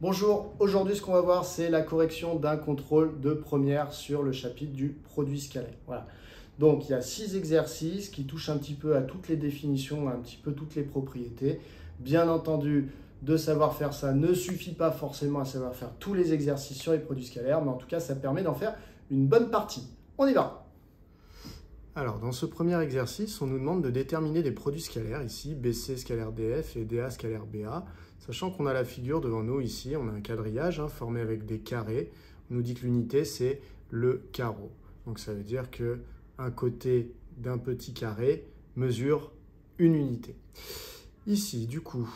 Bonjour, aujourd'hui ce qu'on va voir c'est la correction d'un contrôle de première sur le chapitre du produit scalaire. Voilà. Donc il y a 6 exercices qui touchent un petit peu à toutes les définitions, un petit peu toutes les propriétés. Bien entendu, de savoir faire ça ne suffit pas forcément à savoir faire tous les exercices sur les produits scalaires, mais en tout cas ça permet d'en faire une bonne partie. On y va! Alors, dans ce premier exercice, on nous demande de déterminer des produits scalaires, ici BC scalaire DF et DA scalaire BA, sachant qu'on a la figure devant nous ici, on a un quadrillage formé avec des carrés. On nous dit que l'unité, c'est le carreau. Donc ça veut dire qu'un côté d'un petit carré mesure une unité. Ici, du coup,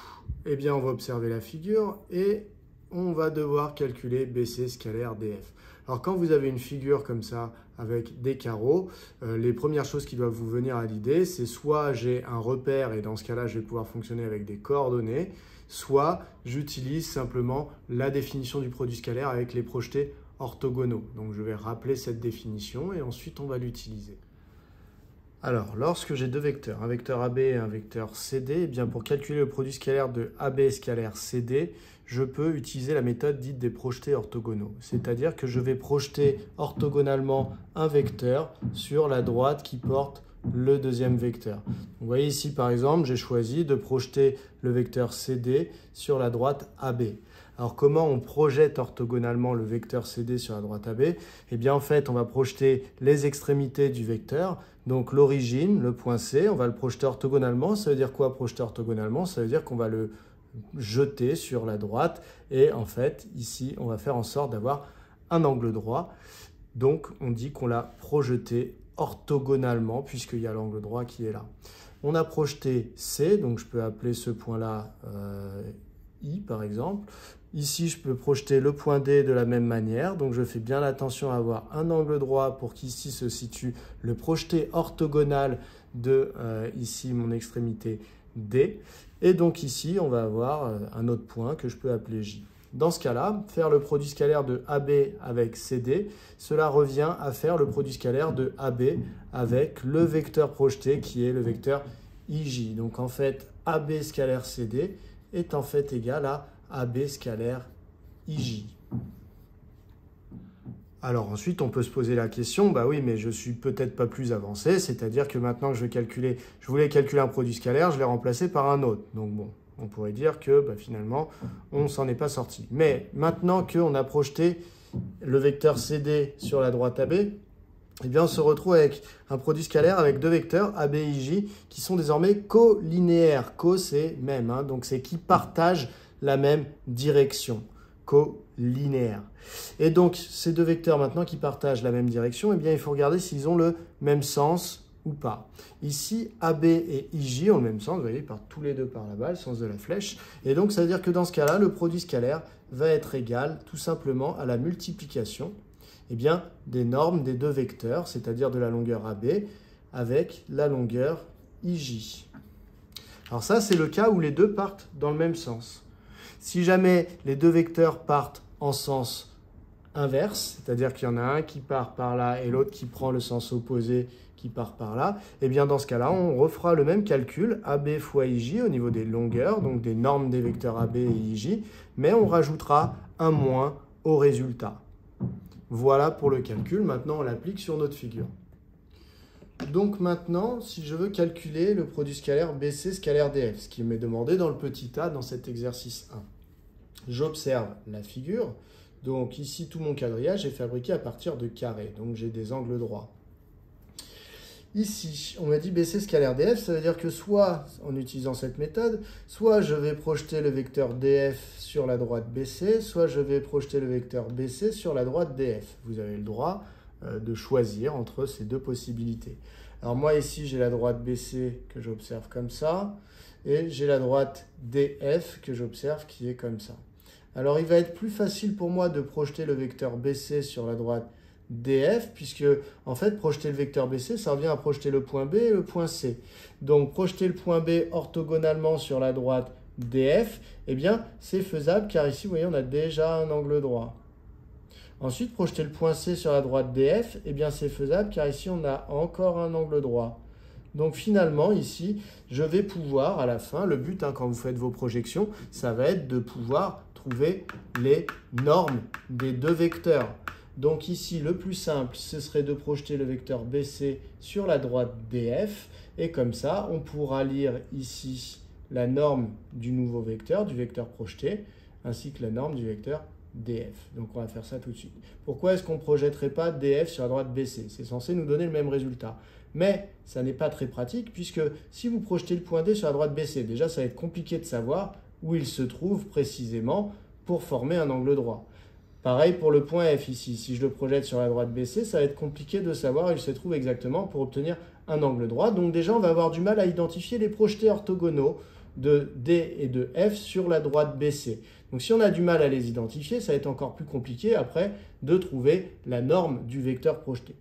eh bien, on va observer la figure et on va devoir calculer BC scalaire DF. Alors quand vous avez une figure comme ça avec des carreaux, les premières choses qui doivent vous venir à l'idée, c'est soit j'ai un repère et dans ce cas-là, je vais pouvoir fonctionner avec des coordonnées, soit j'utilise simplement la définition du produit scalaire avec les projetés orthogonaux. Donc je vais rappeler cette définition et ensuite on va l'utiliser. Alors, lorsque j'ai deux vecteurs, un vecteur AB et un vecteur CD, eh bien pour calculer le produit scalaire de AB scalaire CD, je peux utiliser la méthode dite des projetés orthogonaux. C'est-à-dire que je vais projeter orthogonalement un vecteur sur la droite qui porte le deuxième vecteur. Vous voyez ici, par exemple, j'ai choisi de projeter le vecteur CD sur la droite AB. Alors, comment on projette orthogonalement le vecteur CD sur la droite AB? Eh bien, en fait, on va projeter les extrémités du vecteur. Donc, l'origine, le point C, on va le projeter orthogonalement. Ça veut dire quoi, projeter orthogonalement? Ça veut dire qu'on va le jeter sur la droite. Et en fait, ici, on va faire en sorte d'avoir un angle droit. Donc, on dit qu'on l'a projeté orthogonalement, puisqu'il y a l'angle droit qui est là. On a projeté C, donc je peux appeler ce point-là I, par exemple. Ici, je peux projeter le point D de la même manière. Donc, je fais bien attention à avoir un angle droit pour qu'ici se situe le projeté orthogonal de ici mon extrémité D. Et donc ici, on va avoir un autre point que je peux appeler J. Dans ce cas-là, faire le produit scalaire de AB avec CD, cela revient à faire le produit scalaire de AB avec le vecteur projeté qui est le vecteur IJ. Donc en fait, AB scalaire CD est en fait égal à AB scalaire IJ. Alors ensuite, on peut se poser la question, bah oui, mais je suis peut-être pas plus avancé, c'est-à-dire que maintenant que je voulais calculer un produit scalaire, je l'ai remplacé par un autre. Donc bon, on pourrait dire que finalement, on ne s'en est pas sorti. Mais maintenant qu'on a projeté le vecteur CD sur la droite AB, eh bien, on se retrouve avec un produit scalaire avec deux vecteurs AB et IJ qui sont désormais collinéaires. Co, c'est même, donc c'est qui partagent la même direction. Collinéaire. Et donc, ces deux vecteurs maintenant qui partagent la même direction, eh bien, il faut regarder s'ils ont le même sens ou pas. Ici, AB et IJ ont le même sens, vous voyez, ils partent tous les deux par là-bas, le sens de la flèche. Et donc, ça veut dire que dans ce cas-là, le produit scalaire va être égal tout simplement à la multiplication des normes des deux vecteurs, c'est-à-dire de la longueur AB avec la longueur IJ. Alors ça, c'est le cas où les deux partent dans le même sens. Si jamais les deux vecteurs partent en sens inverse, c'est-à-dire qu'il y en a un qui part par là et l'autre qui prend le sens opposé qui part par là, eh bien dans ce cas-là, on refera le même calcul, AB fois IJ au niveau des longueurs, donc des normes des vecteurs AB et IJ, mais on rajoutera un moins au résultat. Voilà pour le calcul. Maintenant, on l'applique sur notre figure. Donc maintenant, si je veux calculer le produit scalaire BC scalaire DF, ce qui m'est demandé dans le petit a dans cet exercice 1, j'observe la figure. Donc ici, tout mon quadrillage est fabriqué à partir de carrés. Donc j'ai des angles droits. Ici, on m'a dit BC scalaire DF, ça veut dire que soit, en utilisant cette méthode, soit je vais projeter le vecteur DF sur la droite BC, soit je vais projeter le vecteur BC sur la droite DF. Vous avez le droit de choisir entre ces deux possibilités. Alors moi ici, j'ai la droite BC que j'observe comme ça, et j'ai la droite DF que j'observe qui est comme ça. Alors il va être plus facile pour moi de projeter le vecteur BC sur la droite DF, puisque en fait projeter le vecteur BC, ça revient à projeter le point B et le point C. Donc projeter le point B orthogonalement sur la droite DF, eh bien c'est faisable car ici vous voyez on a déjà un angle droit. Ensuite projeter le point C sur la droite DF, eh bien c'est faisable car ici on a encore un angle droit. Donc finalement, ici, je vais pouvoir, à la fin, le but, quand vous faites vos projections, ça va être de pouvoir trouver les normes des deux vecteurs. Donc ici, le plus simple, ce serait de projeter le vecteur BC sur la droite DF. Et comme ça, on pourra lire ici la norme du nouveau vecteur, du vecteur projeté, ainsi que la norme du vecteur DF. Donc on va faire ça tout de suite. Pourquoi est-ce qu'on ne projetterait pas DF sur la droite BC? C'est censé nous donner le même résultat. Mais ça n'est pas très pratique, puisque si vous projetez le point D sur la droite BC, déjà ça va être compliqué de savoir où il se trouve précisément pour former un angle droit. Pareil pour le point F ici. Si je le projette sur la droite BC, ça va être compliqué de savoir où il se trouve exactement pour obtenir un angle droit. Donc déjà, on va avoir du mal à identifier les projetés orthogonaux de D et de F sur la droite BC. Donc si on a du mal à les identifier, ça va être encore plus compliqué après de trouver la norme du vecteur projeté.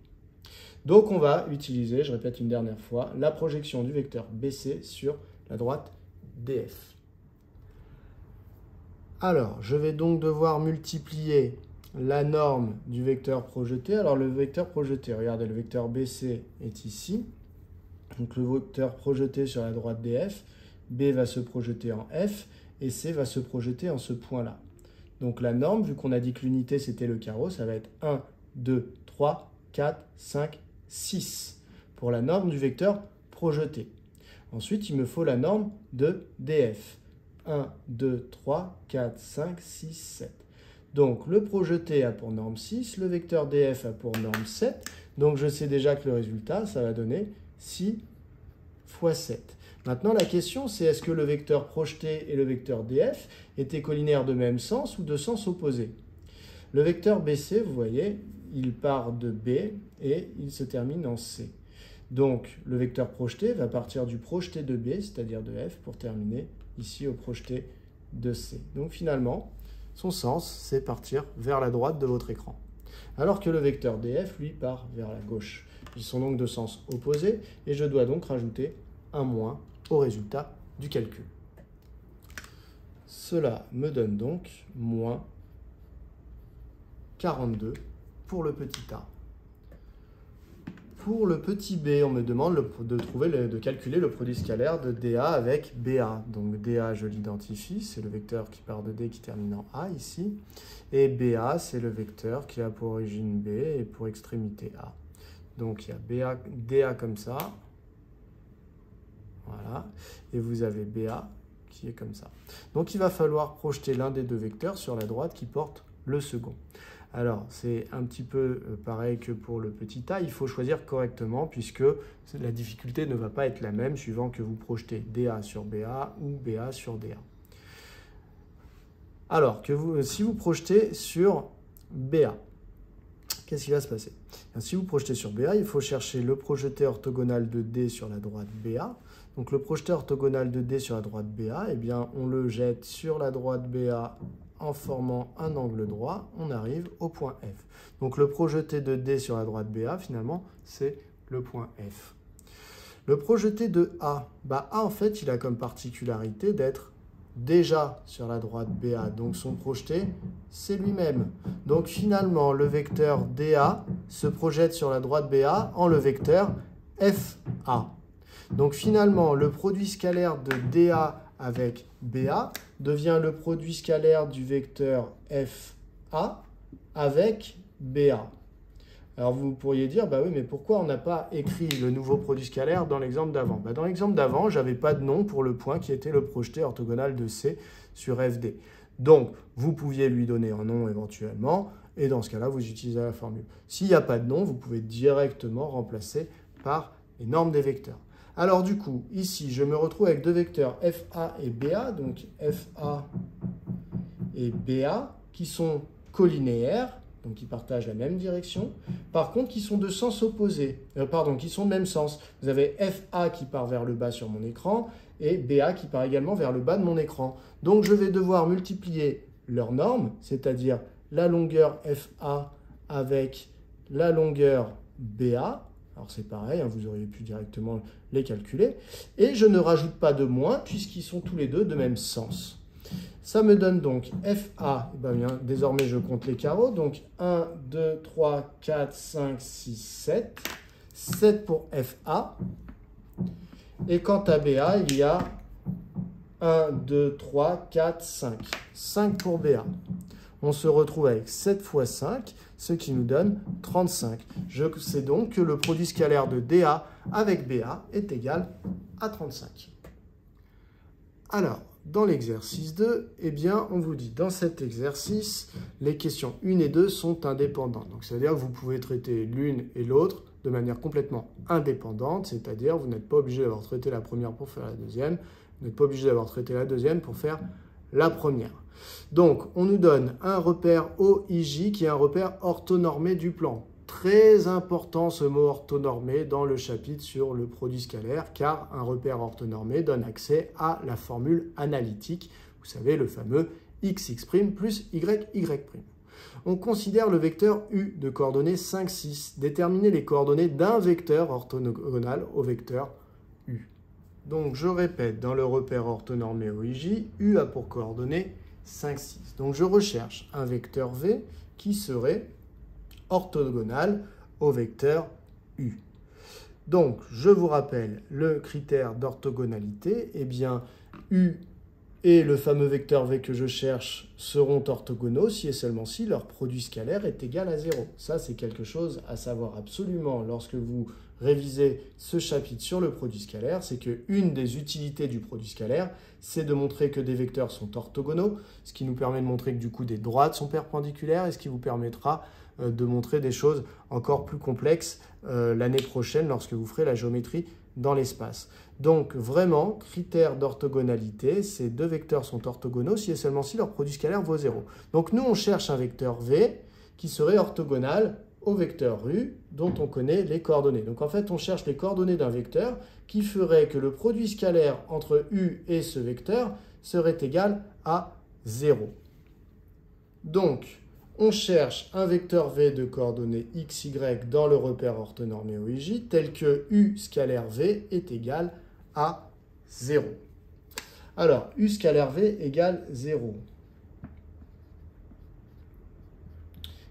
Donc on va utiliser, je répète une dernière fois, la projection du vecteur BC sur la droite DF. Alors, je vais donc devoir multiplier la norme du vecteur projeté. Alors, le vecteur projeté, regardez, le vecteur BC est ici. Donc, le vecteur projeté sur la droite DF, B va se projeter en F et C va se projeter en ce point-là. Donc, la norme, vu qu'on a dit que l'unité, c'était le carreau, ça va être 1, 2, 3, 4, 5, 6 pour la norme du vecteur projeté. Ensuite, il me faut la norme de DF. 1, 2, 3, 4, 5, 6, 7. Donc, le projeté a pour norme 6, le vecteur DF a pour norme 7. Donc, je sais déjà que le résultat, ça va donner 6 fois 7. Maintenant, la question, c'est est-ce que le vecteur projeté et le vecteur DF étaient collinaires de même sens ou de sens opposé? Le vecteur BC, vous voyez, il part de B et il se termine en C. Donc, le vecteur projeté va partir du projeté de B, c'est-à-dire de F, pour terminer ici au projeté de C. Donc finalement, son sens, c'est partir vers la droite de votre écran. Alors que le vecteur DF, lui, part vers la gauche. Ils sont donc de sens opposé et je dois donc rajouter un moins au résultat du calcul. Cela me donne donc moins 42 pour le petit a. Pour le petit b, on me demande de calculer le produit scalaire de dA avec BA. Donc dA, je l'identifie, c'est le vecteur qui part de D qui termine en A ici. Et BA, c'est le vecteur qui a pour origine B et pour extrémité A. Donc il y a DA comme ça. Voilà. Et vous avez BA qui est comme ça. Donc il va falloir projeter l'un des deux vecteurs sur la droite qui porte le second. Alors, c'est un petit peu pareil que pour le petit a, il faut choisir correctement puisque la difficulté ne va pas être la même suivant que vous projetez DA sur BA ou BA sur DA. Alors, si vous projetez sur BA, qu'est-ce qui va se passer? Si vous projetez sur BA, il faut chercher le projeté orthogonal de D sur la droite BA. Donc, le projeté orthogonal de D sur la droite BA, eh bien, on le jette sur la droite BA en formant un angle droit, on arrive au point F. Donc le projeté de D sur la droite BA, finalement, c'est le point F. Le projeté de A, A en fait, il a comme particularité d'être déjà sur la droite BA, donc son projeté, c'est lui-même. Donc finalement, le vecteur DA se projette sur la droite BA en le vecteur FA. Donc finalement, le produit scalaire de DA avec BA devient le produit scalaire du vecteur FA avec BA. Alors vous pourriez dire, bah oui, mais pourquoi on n'a pas écrit le nouveau produit scalaire dans l'exemple d'avant? Dans l'exemple d'avant, je n'avais pas de nom pour le point qui était le projeté orthogonal de C sur FD. Donc, vous pouviez lui donner un nom éventuellement, et dans ce cas-là, vous utilisez la formule. S'il n'y a pas de nom, vous pouvez directement remplacer par les normes des vecteurs. Alors du coup, ici, je me retrouve avec deux vecteurs FA et BA, donc FA et BA, qui sont collinéaires, donc qui partagent la même direction, par contre qui sont de sens opposé, qui sont de même sens. Vous avez FA qui part vers le bas sur mon écran, et BA qui part également vers le bas de mon écran. Donc je vais devoir multiplier leurs normes, c'est-à-dire la longueur FA avec la longueur BA. Alors c'est pareil, vous auriez pu directement les calculer. Et je ne rajoute pas de moins puisqu'ils sont tous les deux de même sens. Ça me donne donc FA, désormais je compte les carreaux, donc 1, 2, 3, 4, 5, 6, 7. 7 pour FA. Et quant à BA, il y a 1, 2, 3, 4, 5. 5 pour BA. On se retrouve avec 7 fois 5, ce qui nous donne 35. Je sais donc que le produit scalaire de DA avec BA est égal à 35. Alors, dans l'exercice 2, eh bien, on vous dit, dans cet exercice, les questions 1 et 2 sont indépendantes. Donc, c'est-à-dire que vous pouvez traiter l'une et l'autre de manière complètement indépendante, c'est-à-dire vous n'êtes pas obligé d'avoir traité la première pour faire la deuxième, vous n'êtes pas obligé d'avoir traité la deuxième pour faire la première. Donc, on nous donne un repère OIJ qui est un repère orthonormé du plan. Très important ce mot orthonormé dans le chapitre sur le produit scalaire, car un repère orthonormé donne accès à la formule analytique, vous savez, le fameux xx' plus yy'. On considère le vecteur U de coordonnées 5, 6, déterminer les coordonnées d'un vecteur orthogonal au vecteur U. Donc, je répète, dans le repère orthonormé OIJ, U a pour coordonnées 5, 6. Donc, je recherche un vecteur V qui serait orthogonal au vecteur U. Donc, je vous rappelle le critère d'orthogonalité. Eh bien, U et le fameux vecteur V que je cherche seront orthogonaux si et seulement si leur produit scalaire est égal à 0. Ça, c'est quelque chose à savoir absolument lorsque vous révisez ce chapitre sur le produit scalaire, c'est qu'une des utilités du produit scalaire, c'est de montrer que des vecteurs sont orthogonaux, ce qui nous permet de montrer que du coup des droites sont perpendiculaires et ce qui vous permettra de montrer des choses encore plus complexes l'année prochaine lorsque vous ferez la géométrie dans l'espace. Donc vraiment, critère d'orthogonalité, ces deux vecteurs sont orthogonaux si et seulement si leur produit scalaire vaut 0. Donc nous, on cherche un vecteur V qui serait orthogonal au vecteur U dont on connaît les coordonnées. Donc en fait, on cherche les coordonnées d'un vecteur qui ferait que le produit scalaire entre U et ce vecteur serait égal à 0. Donc, on cherche un vecteur V de coordonnées x, y dans le repère orthonormé OIJ tel que U scalaire V est égal à 0. Alors, U scalaire V égale 0.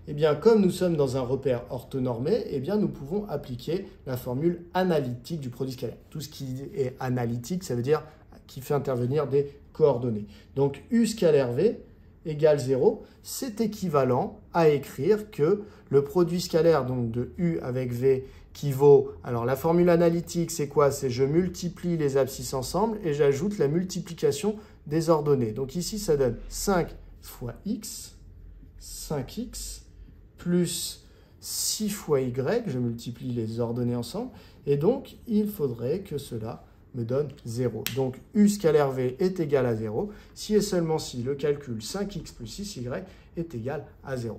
Eh bien, comme nous sommes dans un repère orthonormé, eh bien, nous pouvons appliquer la formule analytique du produit scalaire. Tout ce qui est analytique, ça veut dire qui fait intervenir des coordonnées. Donc, U scalaire V égale 0, c'est équivalent à écrire que le produit scalaire donc de U avec V qui vaut... Alors, la formule analytique, c'est quoi? C'est je multiplie les abscisses ensemble et j'ajoute la multiplication des ordonnées. Donc, ici, ça donne 5 fois x, 5x, plus 6 fois y, je multiplie les ordonnées ensemble, et donc il faudrait que cela me donne 0. Donc U scalaire V est égal à 0, si et seulement si le calcul 5x plus 6y est égal à 0.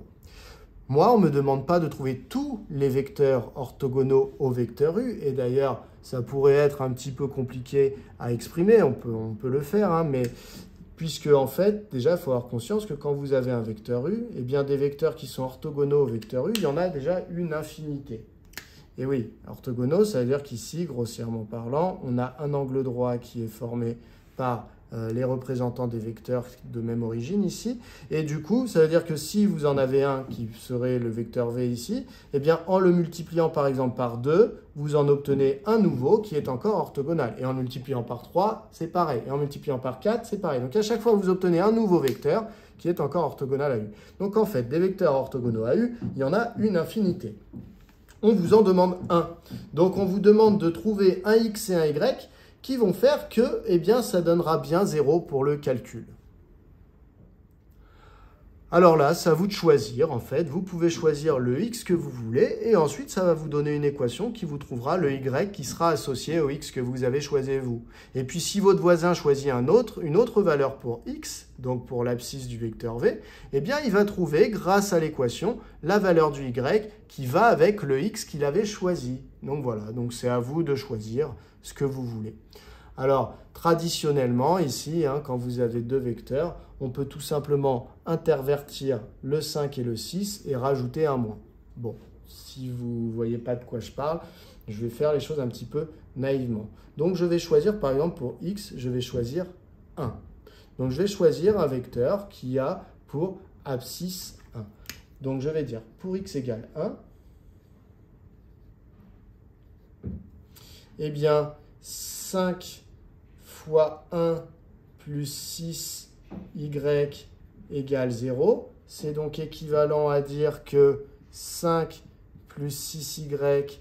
Moi, on ne me demande pas de trouver tous les vecteurs orthogonaux au vecteur U, et d'ailleurs, ça pourrait être un petit peu compliqué à exprimer, on peut le faire, hein, mais... Puisque, en fait, déjà, il faut avoir conscience que quand vous avez un vecteur U, eh bien, des vecteurs qui sont orthogonaux au vecteur U, il y en a déjà une infinité. Et oui, orthogonaux, ça veut dire qu'ici, grossièrement parlant, on a un angle droit qui est formé par les représentants des vecteurs de même origine ici. Et du coup, ça veut dire que si vous en avez un qui serait le vecteur V ici, eh bien, en le multipliant par exemple par 2, vous en obtenez un nouveau qui est encore orthogonal. Et en multipliant par 3, c'est pareil. Et en multipliant par 4, c'est pareil. Donc à chaque fois, vous obtenez un nouveau vecteur qui est encore orthogonal à U. Donc en fait, des vecteurs orthogonaux à U, il y en a une infinité. On vous en demande un. Donc on vous demande de trouver un X et un Y qui vont faire que, eh bien, ça donnera bien 0 pour le calcul. Alors là, c'est à vous de choisir, en fait. Vous pouvez choisir le x que vous voulez, et ensuite, ça va vous donner une équation qui vous trouvera le y qui sera associé au x que vous avez choisi vous. Et puis, si votre voisin choisit une autre valeur pour x, donc pour l'abscisse du vecteur v, eh bien, il va trouver, grâce à l'équation, la valeur du y qui va avec le x qu'il avait choisi. Donc voilà, donc c'est à vous de choisir ce que vous voulez. Alors, traditionnellement, ici, quand vous avez deux vecteurs, on peut tout simplement intervertir le 5 et le 6 et rajouter un moins. Bon, si vous ne voyez pas de quoi je parle, je vais faire les choses un petit peu naïvement. Donc, je vais choisir, par exemple, pour x, je vais choisir 1. Donc, je vais choisir un vecteur qui a pour abscisse 1. Donc, je vais dire pour x égale 1, eh bien, 5 fois 1 plus 6y égale 0. C'est donc équivalent à dire que 5 plus 6y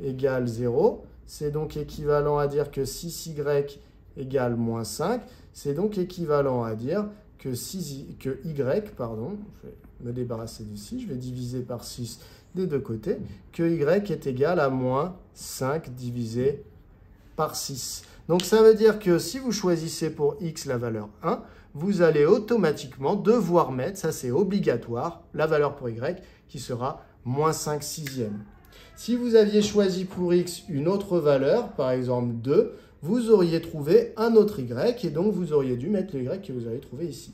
égale 0. C'est donc équivalent à dire que 6y égale moins 5. C'est donc équivalent à dire que, y, pardon, je vais me débarrasser d'ici, je vais diviser par 6 des deux côtés, que y est égal à moins 5 divisé par 6. Donc ça veut dire que si vous choisissez pour x la valeur 1, vous allez automatiquement devoir mettre, ça c'est obligatoire, la valeur pour y qui sera moins 5 sixièmes. Si vous aviez choisi pour x une autre valeur, par exemple 2, vous auriez trouvé un autre y et donc vous auriez dû mettre le y que vous avez trouvé ici.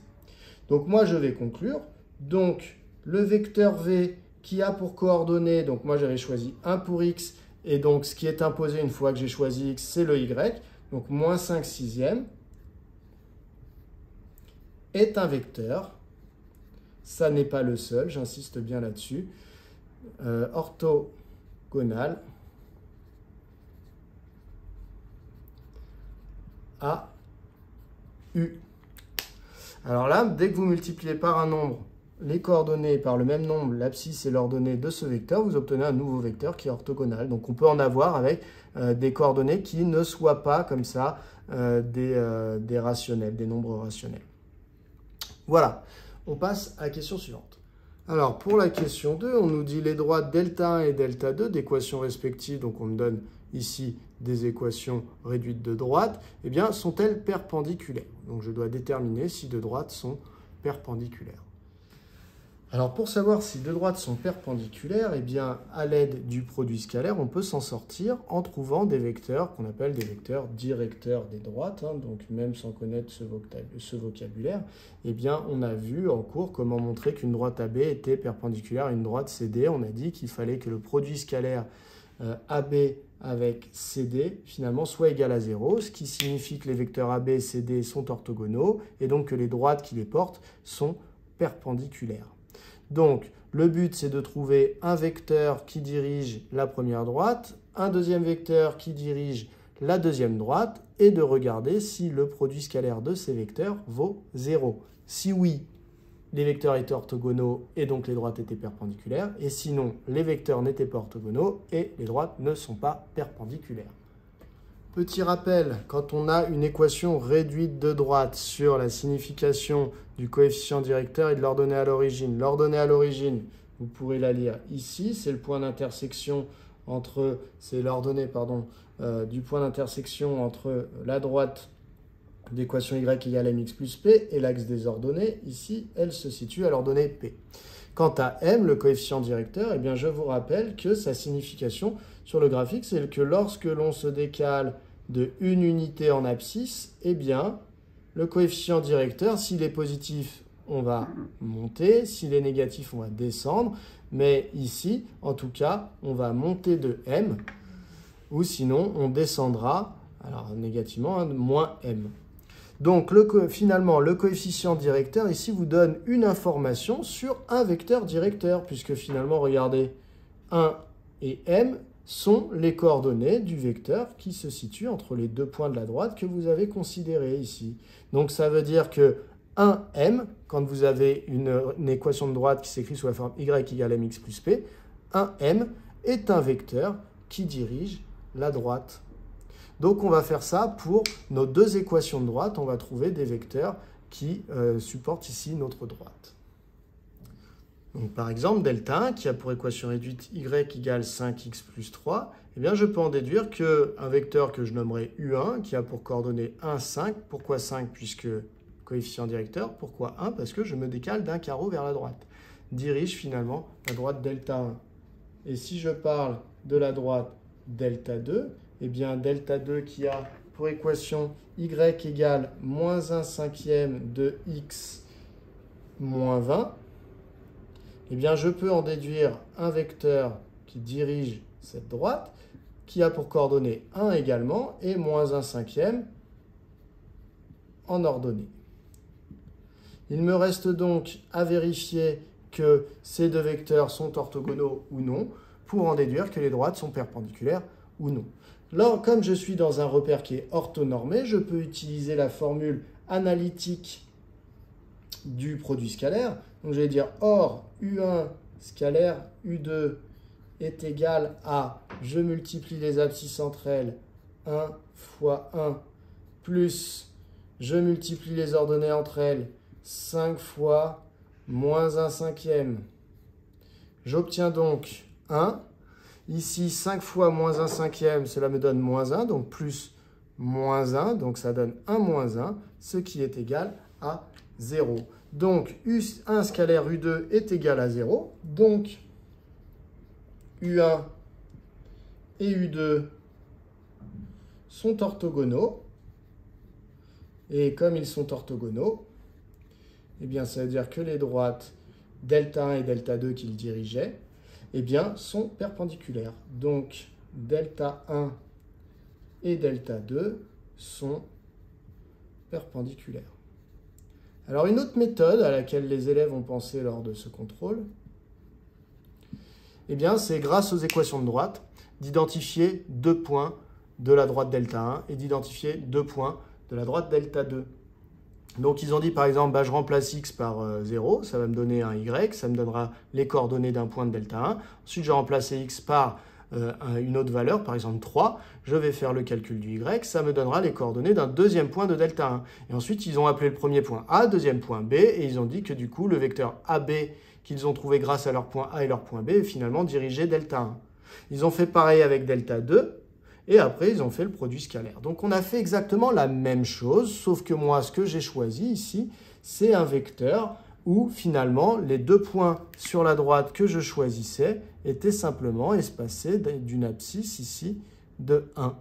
Donc moi je vais conclure. Donc le vecteur v qui a pour coordonnées, donc moi j'avais choisi 1 pour x et donc ce qui est imposé une fois que j'ai choisi x, c'est le y. Donc moins 5 sixièmes est un vecteur. Ça n'est pas le seul, j'insiste bien là-dessus. Orthogonal à U. Alors là, dès que vous multipliez par un nombre les coordonnées par le même nombre, l'abscisse et l'ordonnée de ce vecteur, vous obtenez un nouveau vecteur qui est orthogonal. Donc on peut en avoir avec des coordonnées qui ne soient pas comme ça des rationnels, des nombres rationnels. Voilà, on passe à la question suivante. Alors pour la question 2, on nous dit les droites delta 1 et delta 2 d'équations respectives, donc on me donne ici des équations réduites de droite, eh bien sont-elles perpendiculaires? Donc je dois déterminer si deux droites sont perpendiculaires. Alors pour savoir si deux droites sont perpendiculaires, eh bien à l'aide du produit scalaire, on peut s'en sortir en trouvant des vecteurs qu'on appelle des vecteurs directeurs des droites. Donc même sans connaître ce vocabulaire, eh bien on a vu en cours comment montrer qu'une droite AB était perpendiculaire à une droite CD. On a dit qu'il fallait que le produit scalaire AB avec CD finalement soit égal à 0, ce qui signifie que les vecteurs AB et CD sont orthogonaux et donc que les droites qui les portent sont perpendiculaires. Donc, le but, c'est de trouver un vecteur qui dirige la première droite, un deuxième vecteur qui dirige la deuxième droite, et de regarder si le produit scalaire de ces vecteurs vaut 0. Si oui, les vecteurs étaient orthogonaux et donc les droites étaient perpendiculaires, et sinon, les vecteurs n'étaient pas orthogonaux et les droites ne sont pas perpendiculaires. Petit rappel, quand on a une équation réduite de droite sur la signification du coefficient directeur et de l'ordonnée à l'origine. L'ordonnée à l'origine, vous pourrez la lire ici, c'est le point d'intersection entre, c'est l'ordonnée, pardon, du point d'intersection entre la droite d'équation y égale mx plus p et l'axe des ordonnées. Ici, elle se situe à l'ordonnée p. Quant à m, le coefficient directeur, eh bien, je vous rappelle que sa signification sur le graphique, c'est que lorsque l'on se décale de une unité en abscisse, eh bien, le coefficient directeur, s'il est positif, on va monter, s'il est négatif, on va descendre, mais ici, en tout cas, on va monter de m, ou sinon, on descendra, alors négativement, de moins m. Donc, finalement, le coefficient directeur, ici, vous donne une information sur un vecteur directeur, puisque finalement, regardez, 1 et m sont les coordonnées du vecteur qui se situe entre les deux points de la droite que vous avez considérés ici. Donc, ça veut dire que 1m, quand vous avez une équation de droite qui s'écrit sous la forme y égale mx plus p, 1m est un vecteur qui dirige la droite. Donc, on va faire ça pour nos deux équations de droite. On va trouver des vecteurs qui supportent ici notre droite. Donc, par exemple, delta 1, qui a pour équation réduite y égale 5x plus 3, eh bien, je peux en déduire qu'un vecteur que je nommerai U1, qui a pour coordonnées 1, 5. Pourquoi 5? Puisque coefficient directeur. Pourquoi 1? Parce que je me décale d'un carreau vers la droite. Dirige finalement la droite delta 1. Et si je parle de la droite delta 2, eh bien, delta 2 qui a pour équation y égale moins 1 cinquième de x moins 20, eh bien, je peux en déduire un vecteur qui dirige cette droite, qui a pour coordonnées 1 également, et moins 1 cinquième en ordonnée. Il me reste donc à vérifier que ces deux vecteurs sont orthogonaux ou non, pour en déduire que les droites sont perpendiculaires ou non. Là, comme je suis dans un repère qui est orthonormé, je peux utiliser la formule analytique du produit scalaire. Donc je vais dire or U1 scalaire U2 est égal à, je multiplie les abscisses entre elles, 1 fois 1, plus je multiplie les ordonnées entre elles, 5 fois moins 1 cinquième. J'obtiens donc 1. Ici, 5 fois moins 1 cinquième, cela me donne moins 1, donc plus moins 1, donc ça donne 1 moins 1, ce qui est égal à 0. Donc, U1 scalaire U2 est égal à 0. Donc, U1 et U2 sont orthogonaux. Et comme ils sont orthogonaux, eh bien, ça veut dire que les droites delta 1 et delta 2 qu'ils dirigeaient, eh bien, sont perpendiculaires. Donc, delta 1 et delta 2 sont perpendiculaires. Alors, une autre méthode à laquelle les élèves ont pensé lors de ce contrôle, eh bien, c'est grâce aux équations de droite d'identifier 2 points de la droite delta 1 et d'identifier 2 points de la droite delta 2. Donc, ils ont dit, par exemple, bah, je remplace x par 0, ça va me donner un y, ça me donnera les coordonnées d'un point de delta 1. Ensuite, je vais remplacer x par une autre valeur, par exemple 3. Je vais faire le calcul du y, ça me donnera les coordonnées d'un deuxième point de delta 1. Et ensuite, ils ont appelé le premier point A, deuxième point B, et ils ont dit que du coup, le vecteur AB qu'ils ont trouvé grâce à leur point A et leur point B est finalement dirigé delta 1. Ils ont fait pareil avec delta 2. Et après, ils ont fait le produit scalaire. Donc, on a fait exactement la même chose, sauf que moi, ce que j'ai choisi ici, c'est un vecteur où, finalement, les 2 points sur la droite que je choisissais étaient simplement espacés d'une abscisse ici de 1.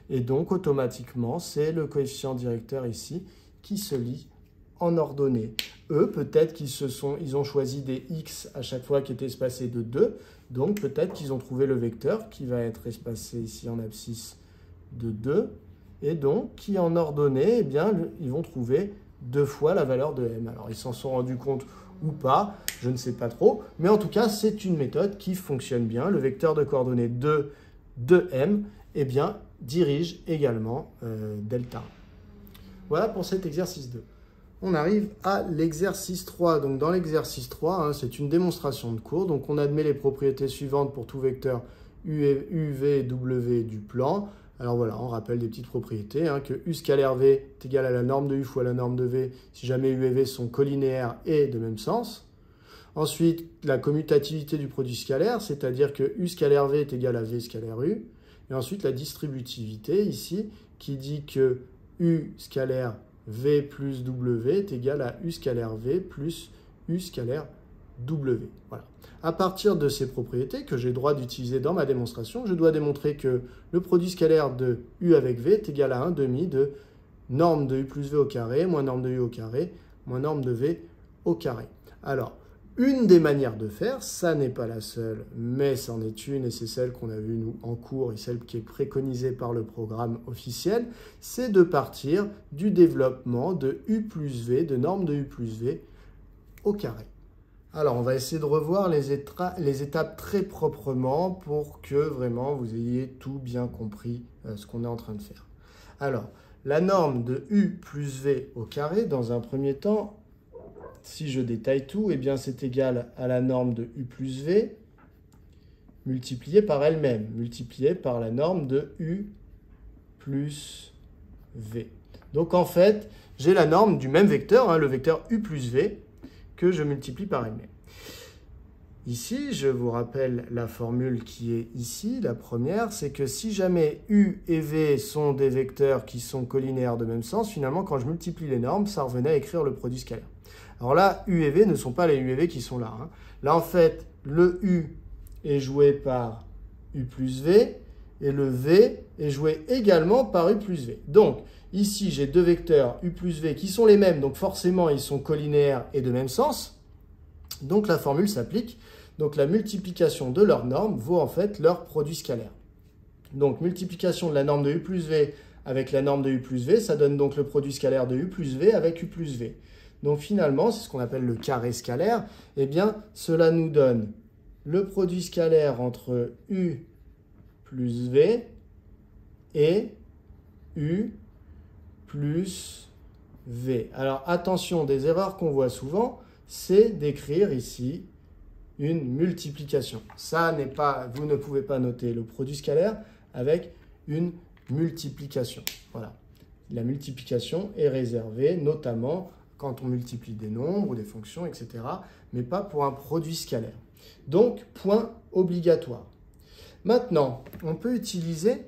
Et donc, automatiquement, c'est le coefficient directeur ici qui se lit en ordonnée. Eux, peut-être qu'ils ont choisi des x à chaque fois qui étaient espacés de 2. Donc, peut-être qu'ils ont trouvé le vecteur qui va être espacé ici en abscisse de 2. Et donc, qui en ordonnée, eh bien, ils vont trouver 2 fois la valeur de m. Alors, ils s'en sont rendus compte ou pas, je ne sais pas trop. Mais en tout cas, c'est une méthode qui fonctionne bien. Le vecteur de coordonnées 2 de m, eh bien, dirige également delta. Voilà pour cet exercice 2. On arrive à l'exercice 3. Donc, dans l'exercice 3, c'est une démonstration de cours. Donc, on admet les propriétés suivantes pour tout vecteur U, V, W du plan. Alors voilà, on rappelle des petites propriétés, que U scalaire V est égal à la norme de U fois la norme de V si jamais U et V sont collinéaires et de même sens. Ensuite, la commutativité du produit scalaire, c'est-à-dire que U scalaire V est égal à V scalaire U. Et ensuite, la distributivité ici, qui dit que U scalaire V plus W est égal à U scalaire V plus U scalaire W. Voilà. À partir de ces propriétés que j'ai droit d'utiliser dans ma démonstration, je dois démontrer que le produit scalaire de U avec V est égal à 1 demi de norme de U plus V au carré, moins norme de U au carré, moins norme de V au carré. Alors, une des manières de faire, ça n'est pas la seule, mais c'en est une, et c'est celle qu'on a vue nous en cours et celle qui est préconisée par le programme officiel, c'est de partir du développement de U plus V, de norme de U plus V au carré. Alors, on va essayer de revoir les étapes très proprement pour que vraiment vous ayez tout bien compris ce qu'on est en train de faire. Alors, la norme de U plus V au carré, dans un premier temps, si je détaille tout, eh bien c'est égal à la norme de U plus V multipliée par elle-même, multipliée par la norme de U plus V. Donc en fait, j'ai la norme du même vecteur, le vecteur U plus V, que je multiplie par elle-même. Ici, je vous rappelle la formule qui est ici. La première, c'est que si jamais U et V sont des vecteurs qui sont collinéaires de même sens, finalement, quand je multiplie les normes, ça revenait à écrire le produit scalaire. Alors là, U et V ne sont pas les U et V qui sont là. Là, en fait, le U est joué par U plus V et le V est joué également par U plus V. Donc, ici, j'ai deux vecteurs U plus V qui sont les mêmes, donc forcément, ils sont collinéaires et de même sens. Donc, la formule s'applique. Donc, la multiplication de leurs normes vaut en fait leur produit scalaire. Donc, multiplication de la norme de U plus V avec la norme de U plus V, ça donne donc le produit scalaire de U plus V avec U plus V. Donc, finalement, c'est ce qu'on appelle le carré scalaire. Eh bien, cela nous donne le produit scalaire entre U plus V et U plus V. Alors attention, des erreurs qu'on voit souvent, c'est d'écrire ici une multiplication. Ça n'est pas, vous ne pouvez pas noter le produit scalaire avec une multiplication. Voilà. La multiplication est réservée notamment quand on multiplie des nombres ou des fonctions, etc., mais pas pour un produit scalaire. Donc, point obligatoire. Maintenant, on peut utiliser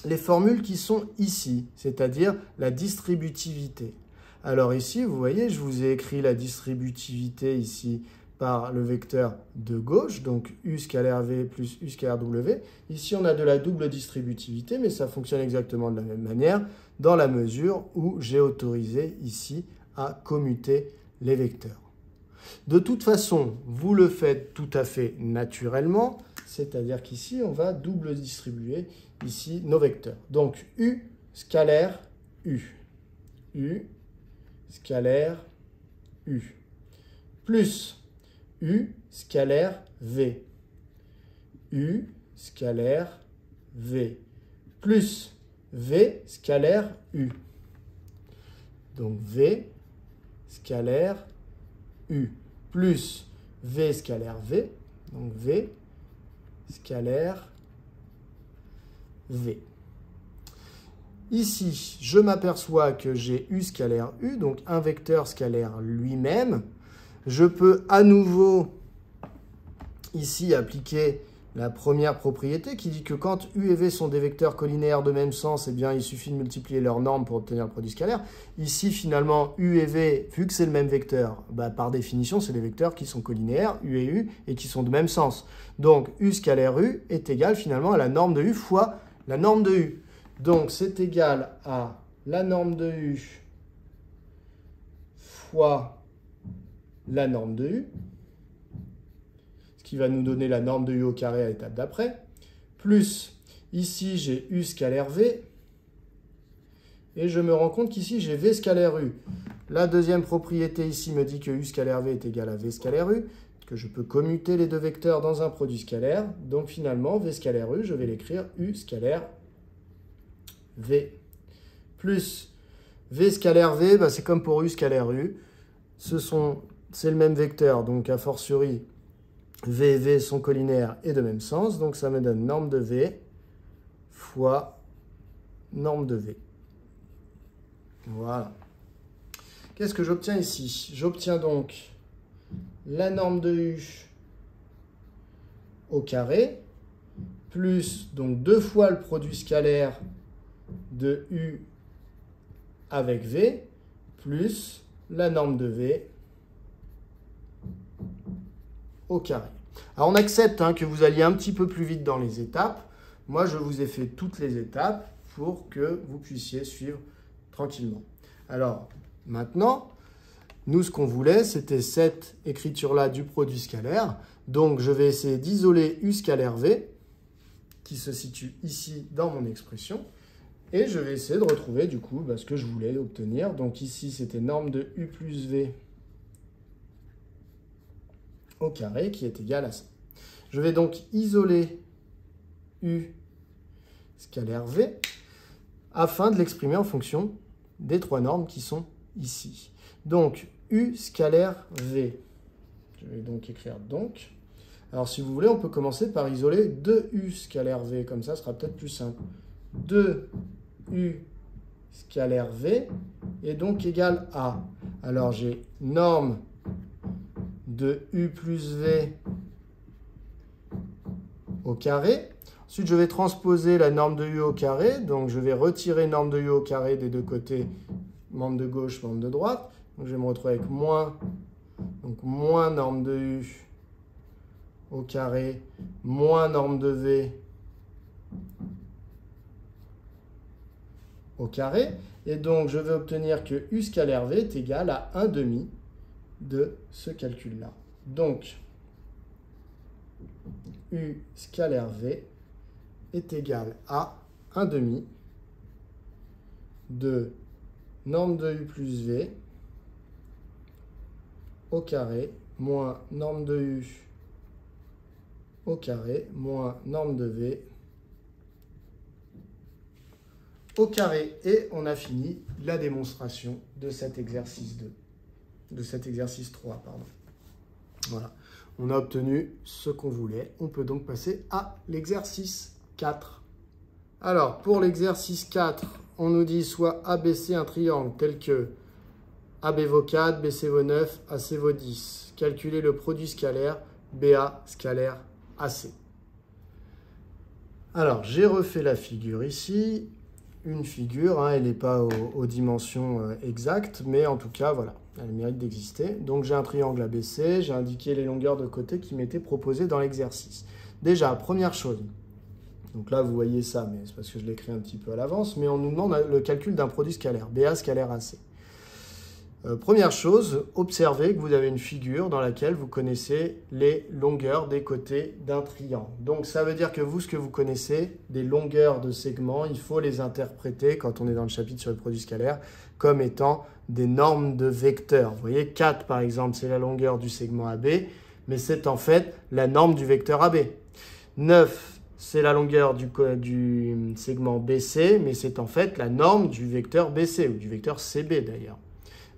les formules qui sont ici, c'est-à-dire la distributivité. Alors ici, vous voyez, je vous ai écrit la distributivité ici par le vecteur de gauche, donc U scalaire V plus U scalaire W. Ici, on a de la double distributivité, mais ça fonctionne exactement de la même manière, dans la mesure où j'ai autorisé ici à commuter les vecteurs. De toute façon, vous le faites tout à fait naturellement, c'est-à-dire qu'ici, on va double distribuer ici nos vecteurs. Donc, U scalaire U. U scalaire U. Plus U scalaire V. U scalaire V. Plus V scalaire U. Donc, V scalaire U. Plus V scalaire V. Donc, V scalaire V. Ici, je m'aperçois que j'ai U scalaire U, donc un vecteur scalaire lui-même. Je peux à nouveau ici appliquer la première propriété qui dit que quand U et V sont des vecteurs collinéaires de même sens, eh bien, il suffit de multiplier leurs normes pour obtenir le produit scalaire. Ici, finalement, U et V, vu que c'est le même vecteur, bah, par définition, c'est des vecteurs qui sont collinéaires, U et U, et qui sont de même sens. Donc, U scalaire U est égal finalement à la norme de U fois la norme de U. Donc, c'est égal à la norme de U fois la norme de U, ce qui va nous donner la norme de U au carré à l'étape d'après, plus, ici, j'ai U scalaire V, et je me rends compte qu'ici, j'ai V scalaire U. La deuxième propriété ici me dit que U scalaire V est égal à V scalaire U, que je peux commuter les deux vecteurs dans un produit scalaire. Donc, finalement, V scalaire U, je vais l'écrire U scalaire V. Plus V scalaire V, bah, c'est comme pour U scalaire U. C'est le même vecteur, donc a fortiori, V et V sont collinaires et de même sens. Donc ça me donne norme de V fois norme de V. Voilà. Qu'est-ce que j'obtiens ici? J'obtiens donc la norme de U au carré, plus donc 2 fois le produit scalaire de U avec V, plus la norme de V au carré. Alors on accepte que vous alliez un petit peu plus vite dans les étapes. Moi, je vous ai fait toutes les étapes pour que vous puissiez suivre tranquillement. Alors, maintenant, nous, ce qu'on voulait, c'était cette écriture-là du produit scalaire. Donc, je vais essayer d'isoler U scalaire V, qui se situe ici dans mon expression. Et je vais essayer de retrouver, du coup, ce que je voulais obtenir. Donc, ici, c'était norme de U plus V au carré, qui est égal à ça. Je vais donc isoler U scalaire V, afin de l'exprimer en fonction des trois normes qui sont ici. Donc, U scalaire V. Je vais donc écrire donc. Alors, si vous voulez, on peut commencer par isoler 2U scalaire V. Comme ça, ce sera peut-être plus simple. 2U scalaire V est donc égal à. Alors, j'ai norme de U plus V au carré. Ensuite, je vais transposer la norme de U au carré. Donc, je vais retirer norme de U au carré des deux côtés, membre de gauche, membre de droite. Donc, je vais me retrouver avec moins, donc moins norme de U au carré, moins norme de V au carré. Et donc, je vais obtenir que U scalaire V est égal à 1 demi de ce calcul-là. Donc, U scalaire V est égal à 1 demi de norme de U plus V au carré moins norme de U au carré moins norme de V au carré. Et on a fini la démonstration de cet exercice 2. De cet exercice 3, pardon. Voilà. On a obtenu ce qu'on voulait. On peut donc passer à l'exercice 4. Alors, pour l'exercice 4, on nous dit soit ABC un triangle tel que AB vaut 4, BC vaut 9, AC vaut 10. Calculer le produit scalaire BA scalaire AC. Alors, j'ai refait la figure ici. Une figure, hein, elle n'est pas aux dimensions exactes, mais en tout cas, voilà, elle mérite d'exister. Donc, j'ai un triangle ABC, j'ai indiqué les longueurs de côté qui m'étaient proposées dans l'exercice. Déjà, première chose, donc là, vous voyez ça, mais c'est parce que je l'écris un petit peu à l'avance, mais on nous demande le calcul d'un produit scalaire, BA scalaire AC. Première chose, observez que vous avez une figure dans laquelle vous connaissez les longueurs des côtés d'un triangle. Donc, ça veut dire que vous, ce que vous connaissez, des longueurs de segments, il faut les interpréter, quand on est dans le chapitre sur les produits scalaires, comme étant des normes de vecteurs. Vous voyez, 4, par exemple, c'est la longueur du segment AB, mais c'est en fait la norme du vecteur AB. 9, c'est la longueur du segment BC, mais c'est en fait la norme du vecteur BC, ou du vecteur CB d'ailleurs.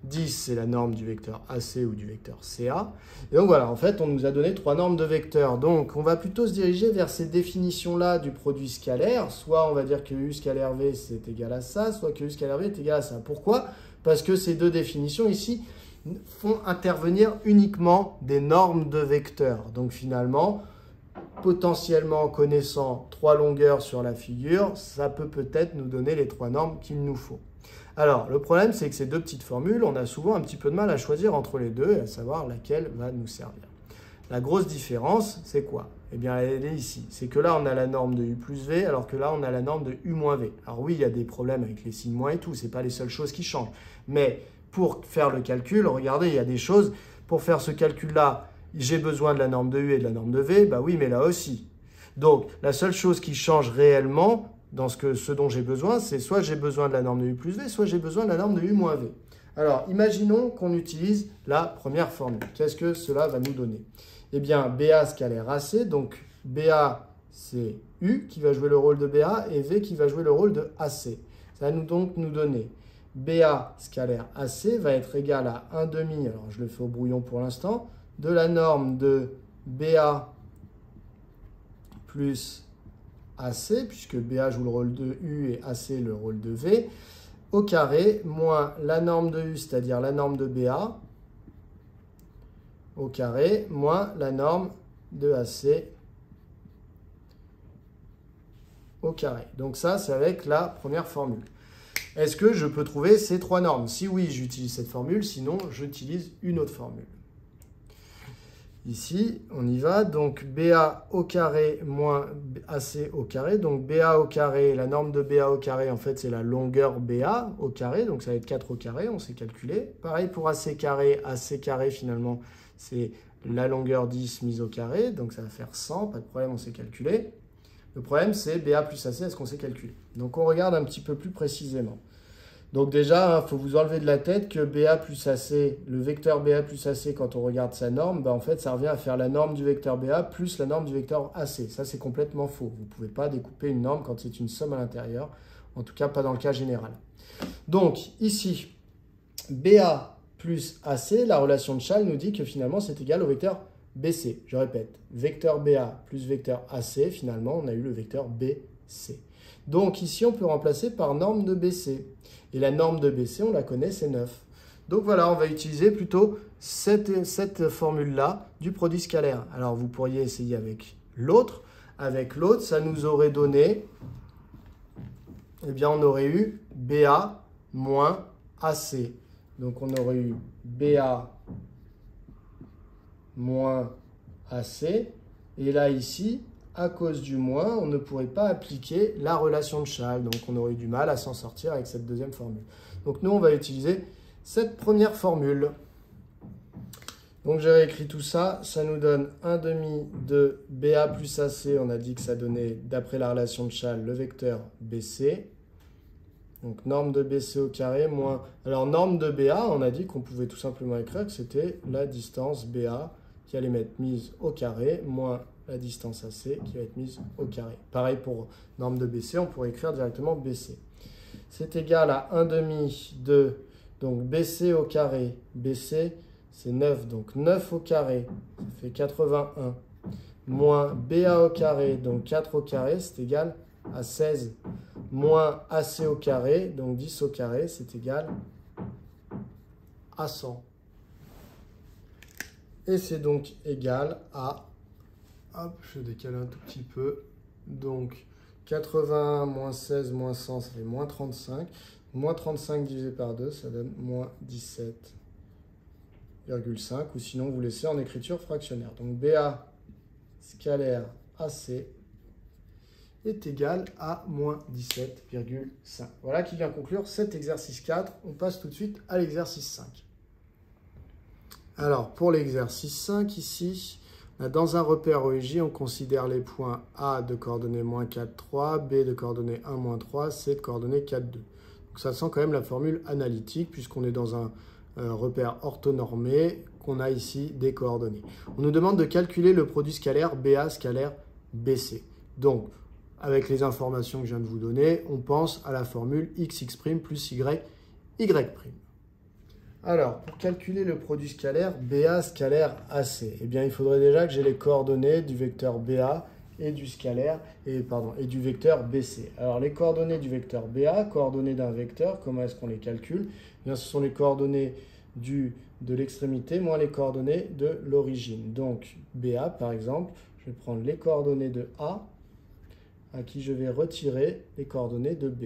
10, c'est la norme du vecteur AC ou du vecteur CA. Et donc voilà, en fait, on nous a donné 3 normes de vecteurs. Donc, on va plutôt se diriger vers ces définitions-là du produit scalaire. Soit on va dire que U scalaire V, c'est égal à ça, soit que U scalaire V est égal à ça. Pourquoi? Parce que ces deux définitions ici font intervenir uniquement des normes de vecteurs. Donc finalement, potentiellement en connaissant 3 longueurs sur la figure, ça peut peut-être nous donner les 3 normes qu'il nous faut. Alors, le problème, c'est que ces deux petites formules, on a souvent un petit peu de mal à choisir entre les deux et à savoir laquelle va nous servir. La grosse différence, c'est quoi? Eh bien, elle est ici. C'est que là, on a la norme de U plus V, alors que là, on a la norme de U moins V. Alors oui, il y a des problèmes avec les signes moins et tout, ce n'est pas les seules choses qui changent. Mais pour faire le calcul, regardez, il y a des choses. Pour faire ce calcul-là, j'ai besoin de la norme de U et de la norme de V. Bah oui, mais là aussi. Donc, la seule chose qui change réellement dans ce dont j'ai besoin, c'est soit j'ai besoin de la norme de U plus V, soit j'ai besoin de la norme de U moins V. Alors, imaginons qu'on utilise la première formule. Qu'est-ce que cela va nous donner? Eh bien, BA scalaire AC, donc BA, c'est U qui va jouer le rôle de BA et V qui va jouer le rôle de AC. Ça va donc nous donner BA scalaire AC va être égal à 1/2, alors je le fais au brouillon pour l'instant, de la norme de BA plus AC, puisque BA joue le rôle de U et AC le rôle de V, au carré, moins la norme de U, c'est-à-dire la norme de BA, au carré, moins la norme de AC au carré. Donc ça, c'est avec la première formule. Est-ce que je peux trouver ces 3 normes? Si oui, j'utilise cette formule, sinon j'utilise une autre formule. Ici, on y va, donc BA au carré moins AC au carré. Donc BA au carré, la norme de BA au carré, en fait, c'est la longueur BA au carré. Donc ça va être 4 au carré, on sait calculer. Pareil pour AC carré, finalement, c'est la longueur 10 mise au carré. Donc ça va faire 100, pas de problème, on sait calculer. Le problème, c'est BA plus AC, est-ce qu'on sait calculer? Donc on regarde un petit peu plus précisément. Donc déjà, il faut vous enlever de la tête que BA plus AC, le vecteur BA plus AC, quand on regarde sa norme, ben en fait, ça revient à faire la norme du vecteur BA plus la norme du vecteur AC. Ça, c'est complètement faux. Vous ne pouvez pas découper une norme quand c'est une somme à l'intérieur, en tout cas pas dans le cas général. Donc ici, BA plus AC, la relation de Schall nous dit que finalement, c'est égal au vecteur BC. Je répète, vecteur BA plus vecteur AC, finalement, on a eu le vecteur BC. Donc ici, on peut remplacer par norme de BC. Et la norme de BC, on la connaît, c'est 9. Donc voilà, on va utiliser plutôt cette formule-là du produit scalaire. Alors vous pourriez essayer avec l'autre. Avec l'autre, ça nous aurait donné, eh bien on aurait eu BA moins AC. Donc on aurait eu BA moins AC. Et là, ici, à cause du moins, on ne pourrait pas appliquer la relation de Schall. Donc, on aurait eu du mal à s'en sortir avec cette deuxième formule. Donc, nous, on va utiliser cette première formule. Donc, j'avais écrit tout ça. Ça nous donne 1/2 de BA plus AC. On a dit que ça donnait, d'après la relation de Schall, le vecteur BC. Donc, norme de BC au carré moins... Alors, norme de BA, on a dit qu'on pouvait tout simplement écrire que c'était la distance BA qui allait mettre mise au carré moins la distance AC qui va être mise au carré. Pareil pour norme de BC, on pourrait écrire directement BC. c'est égal à 1 demi de, donc BC au carré, BC c'est 9, donc 9 au carré, ça fait 81, moins BA au carré, donc 4 au carré, c'est égal à 16, moins AC au carré, donc 10 au carré, c'est égal à 100. Et c'est donc égal à, hop, je décale un tout petit peu, donc 81 moins 16 moins 100, ça fait moins 35. Moins 35 divisé par 2, ça donne moins 17,5. Ou sinon, vous laissez en écriture fractionnaire. Donc BA scalaire AC est égal à moins 17,5. Voilà qui vient conclure cet exercice 4. On passe tout de suite à l'exercice 5. Alors, pour l'exercice 5, ici, dans un repère OIJ, on considère les points A de coordonnées moins 4, 3, B de coordonnées 1, moins 3, C de coordonnées 4, 2. Donc ça sent quand même la formule analytique, puisqu'on est dans un repère orthonormé, qu'on a ici des coordonnées. On nous demande de calculer le produit scalaire BA scalaire BC. Donc, avec les informations que je viens de vous donner, on pense à la formule XX' plus Y, Y'. Alors, pour calculer le produit scalaire BA scalaire AC, eh bien, il faudrait déjà que j'ai les coordonnées du vecteur BA et du scalaire, et du vecteur BC. Alors, les coordonnées du vecteur BA, coordonnées d'un vecteur, comment est-ce qu'on les calcule? Eh bien, ce sont les coordonnées de l'extrémité moins les coordonnées de l'origine. Donc, BA, par exemple, je vais prendre les coordonnées de A, à qui je vais retirer les coordonnées de B.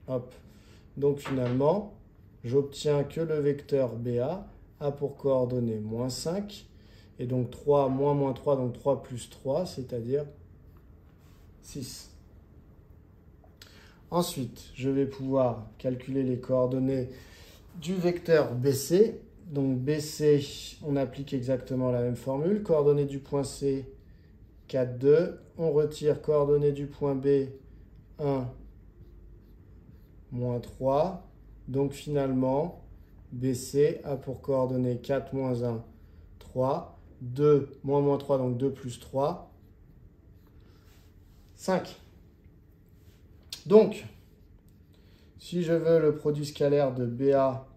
Hop. Donc finalement, j'obtiens que le vecteur BA a pour coordonnées moins 5, et donc 3 moins 3, donc 3 plus 3, c'est-à-dire 6. Ensuite, je vais pouvoir calculer les coordonnées du vecteur BC. Donc BC, on applique exactement la même formule. Coordonnées du point C, 4, 2. On retire coordonnées du point B, 1, moins 3. Donc finalement, BC a pour coordonnées 4, moins 1, 3. 2, moins 3, donc 2 plus 3, 5. Donc, si je veux le produit scalaire de BA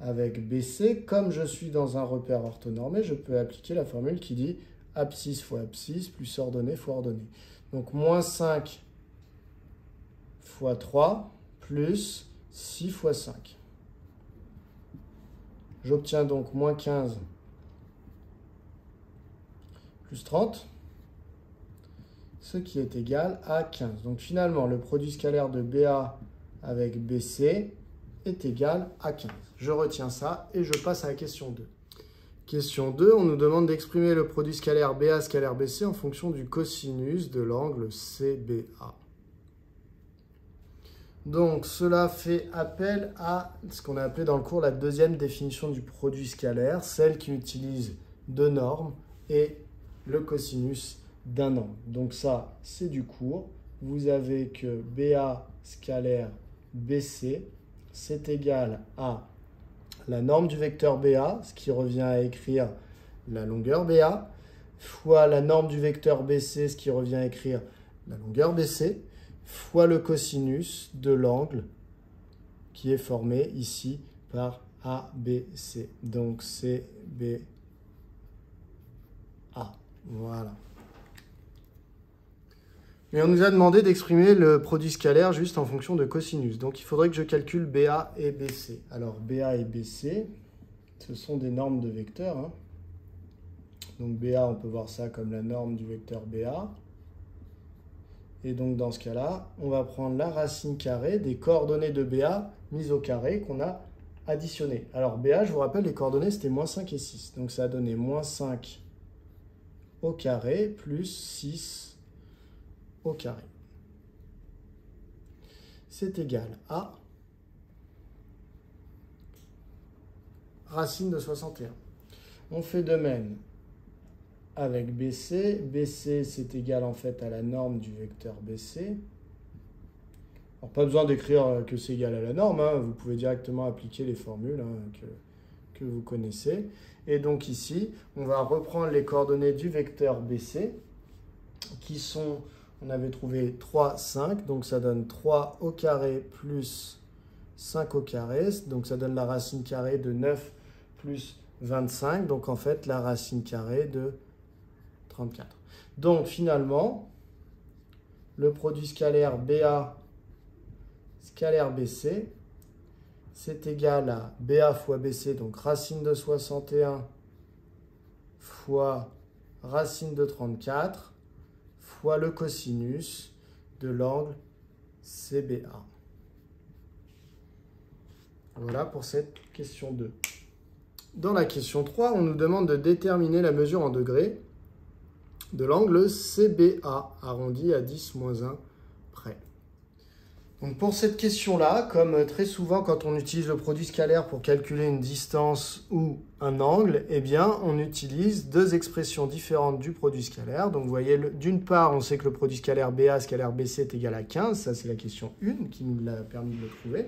avec BC, comme je suis dans un repère orthonormé, je peux appliquer la formule qui dit abscisse fois abscisse plus ordonnée fois ordonnée. Donc, moins 5 fois 3 plus 6 fois 5. J'obtiens donc moins 15 plus 30, ce qui est égal à 15. Donc finalement, le produit scalaire de BA avec BC est égal à 15. Je retiens ça et je passe à la question 2. Question 2, on nous demande d'exprimer le produit scalaire BA scalaire BC en fonction du cosinus de l'angle CBA. Donc cela fait appel à ce qu'on a appelé dans le cours la deuxième définition du produit scalaire, celle qui utilise deux normes et le cosinus d'un angle. Donc ça, c'est du cours. Vous avez que BA scalaire BC, c'est égal à la norme du vecteur BA, ce qui revient à écrire la longueur BA, fois la norme du vecteur BC, ce qui revient à écrire la longueur BC, fois le cosinus de l'angle qui est formé ici par ABC. Donc CBA. Voilà. Et on nous a demandé d'exprimer le produit scalaire juste en fonction de cosinus. Donc il faudrait que je calcule BA et BC. Alors BA et BC, ce sont des normes de vecteurs, hein. Donc BA, on peut voir ça comme la norme du vecteur BA. Et donc dans ce cas-là, on va prendre la racine carrée des coordonnées de BA mises au carré qu'on a additionnées. Alors BA, je vous rappelle, les coordonnées, c'était moins 5 et 6. Donc ça a donné moins 5 au carré plus 6 au carré. C'est égal à racine de 61. On fait de même avec BC. BC, c'est égal en fait à la norme du vecteur BC. Alors, pas besoin d'écrire que c'est égal à la norme, hein. Vous pouvez directement appliquer les formules, hein, que vous connaissez. Et donc ici, on va reprendre les coordonnées du vecteur BC, qui sont On avait trouvé 3, 5, donc ça donne 3 au carré plus 5 au carré, donc ça donne la racine carrée de 9 plus 25, donc en fait la racine carrée de 34. Donc finalement, le produit scalaire BA scalaire BC, c'est égal à BA fois BC, donc racine de 61 fois racine de 34 fois le cosinus de l'angle CBA. Voilà pour cette question 2. Dans la question 3, on nous demande de déterminer la mesure en degrés de l'angle CBA, arrondi à 10-1 près. Donc pour cette question-là, comme très souvent quand on utilise le produit scalaire pour calculer une distance ou un angle, eh bien on utilise deux expressions différentes du produit scalaire. Donc vous voyez, d'une part, on sait que le produit scalaire BA scalaire BC est égal à 15, ça c'est la question 1 qui nous l'a permis de le trouver.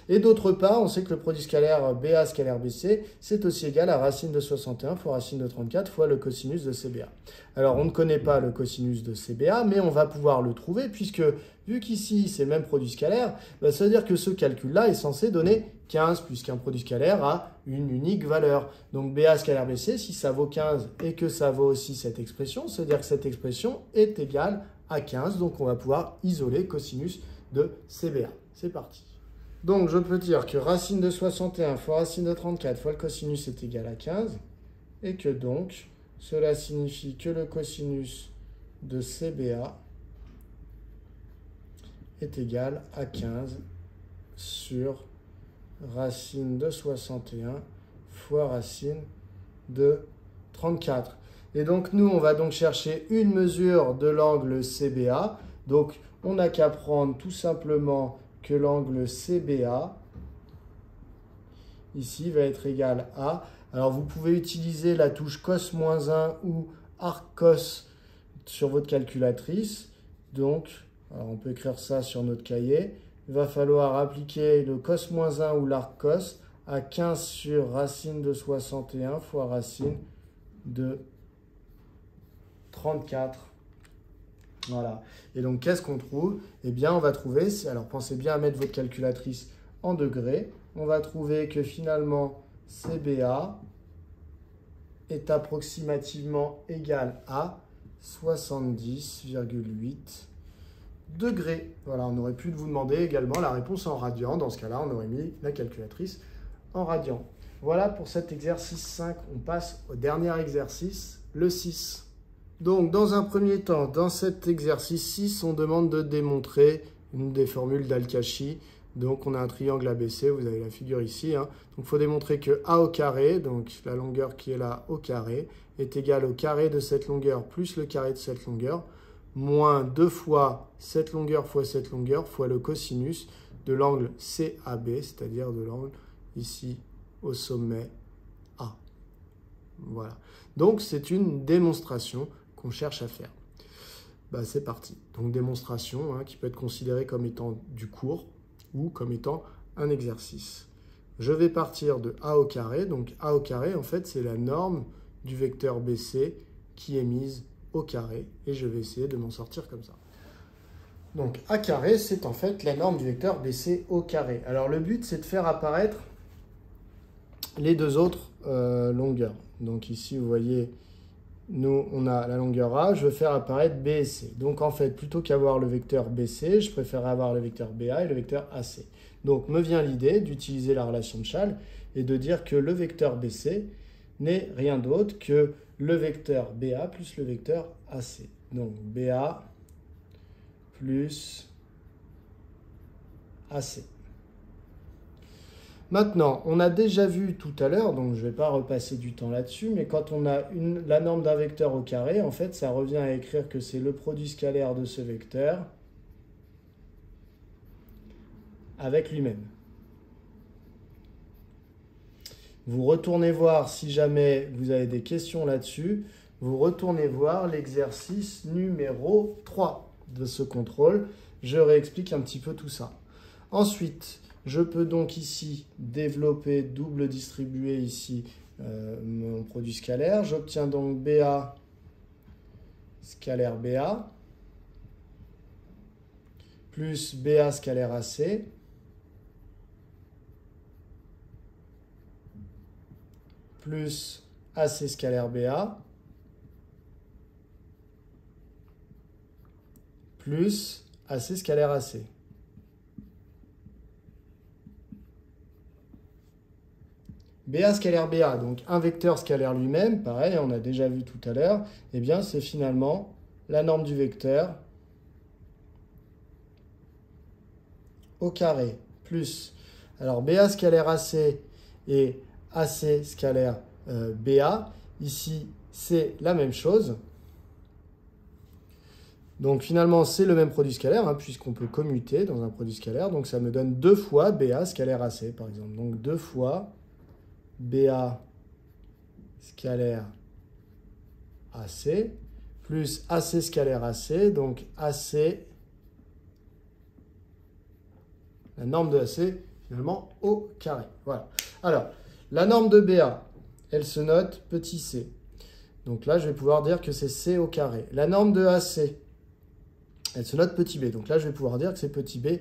Et d'autre part, on sait que le produit scalaire BA scalaire BC, c'est aussi égal à racine de 61 fois racine de 34 fois le cosinus de CBA. Alors, on ne connaît pas le cosinus de CBA, mais on va pouvoir le trouver puisque, vu qu'ici, c'est le même produit scalaire, ça veut dire que ce calcul-là est censé donner 15 puisqu'un produit scalaire a une unique valeur. Donc, BA scalaire BC, si ça vaut 15 et que ça vaut aussi cette expression, ça veut dire que cette expression est égale à 15. Donc, on va pouvoir isoler cosinus de CBA. C'est parti. Donc, je peux dire que racine de 61 fois racine de 34 fois le cosinus est égal à 15 et que donc, cela signifie que le cosinus de CBA est égal à 15 sur racine de 61 fois racine de 34. Et donc, nous, on va donc chercher une mesure de l'angle CBA. Donc, on n'a qu'à prendre tout simplement que l'angle CBA, ici, va être égal à... Alors, vous pouvez utiliser la touche cos-1 ou arc-cos sur votre calculatrice. Donc, alors on peut écrire ça sur notre cahier. Il va falloir appliquer le cos-1 ou l'arc-cos à 15 sur racine de 61 fois racine de 34. Voilà. Et donc, qu'est-ce qu'on trouve? Eh bien, on va trouver, alors pensez bien à mettre votre calculatrice en degrés, on va trouver que finalement, CBA est approximativement égal à 70,8 degrés. Voilà, on aurait pu vous demander également la réponse en radians. Dans ce cas-là, on aurait mis la calculatrice en radians. Voilà pour cet exercice 5. On passe au dernier exercice, le 6. Donc, dans un premier temps, dans cet exercice 6, on demande de démontrer une des formules d'Al-Kashi. Donc, on a un triangle ABC, vous avez la figure ici. Donc, il faut démontrer que A au carré, donc la longueur qui est là au carré, est égale au carré de cette longueur plus le carré de cette longueur, moins 2 fois cette longueur fois le cosinus de l'angle CAB, c'est-à-dire de l'angle ici au sommet A. Voilà. Donc, c'est une démonstration qu'on cherche à faire. C'est parti. Donc, démonstration qui peut être considérée comme étant du cours ou comme étant un exercice. Je vais partir de A au carré. Donc, A au carré, en fait, c'est la norme du vecteur BC qui est mise au carré. Et je vais essayer de m'en sortir comme ça. Donc, A carré, c'est en fait la norme du vecteur BC au carré. Alors, le but, c'est de faire apparaître les deux autres longueurs. Donc, ici, vous voyez... Nous, on a la longueur A, je veux faire apparaître B et C. Donc, en fait, plutôt qu'avoir le vecteur BC, je préfère avoir le vecteur BA et le vecteur AC. Donc, me vient l'idée d'utiliser la relation de Chasles et de dire que le vecteur BC n'est rien d'autre que le vecteur BA plus le vecteur AC. Donc, BA plus AC. Maintenant, on a déjà vu tout à l'heure, donc je ne vais pas repasser du temps là-dessus, mais quand on a la norme d'un vecteur au carré, en fait, ça revient à écrire que c'est le produit scalaire de ce vecteur avec lui-même. Vous retournez voir, si jamais vous avez des questions là-dessus, vous retournez voir l'exercice numéro 3 de ce contrôle. Je réexplique un petit peu tout ça. Ensuite, je peux donc ici développer, double distribuer ici mon produit scalaire. J'obtiens donc BA scalaire BA plus BA scalaire AC, plus AC scalaire BA, plus AC scalaire AC. BA scalaire BA, donc un vecteur scalaire lui-même, pareil, on a déjà vu tout à l'heure, eh bien c'est finalement la norme du vecteur au carré, plus, alors BA scalaire AC et AC scalaire BA, ici c'est la même chose. Donc finalement c'est le même produit scalaire, hein, puisqu'on peut commuter dans un produit scalaire, donc ça me donne 2 fois BA scalaire AC par exemple, donc 2 fois BA scalaire AC, plus AC scalaire AC, donc AC, la norme de AC, finalement, au carré. Voilà. Alors, la norme de BA, elle se note petit c. Donc là, je vais pouvoir dire que c'est c au carré. La norme de AC, elle se note petit b. Donc là, je vais pouvoir dire que c'est petit b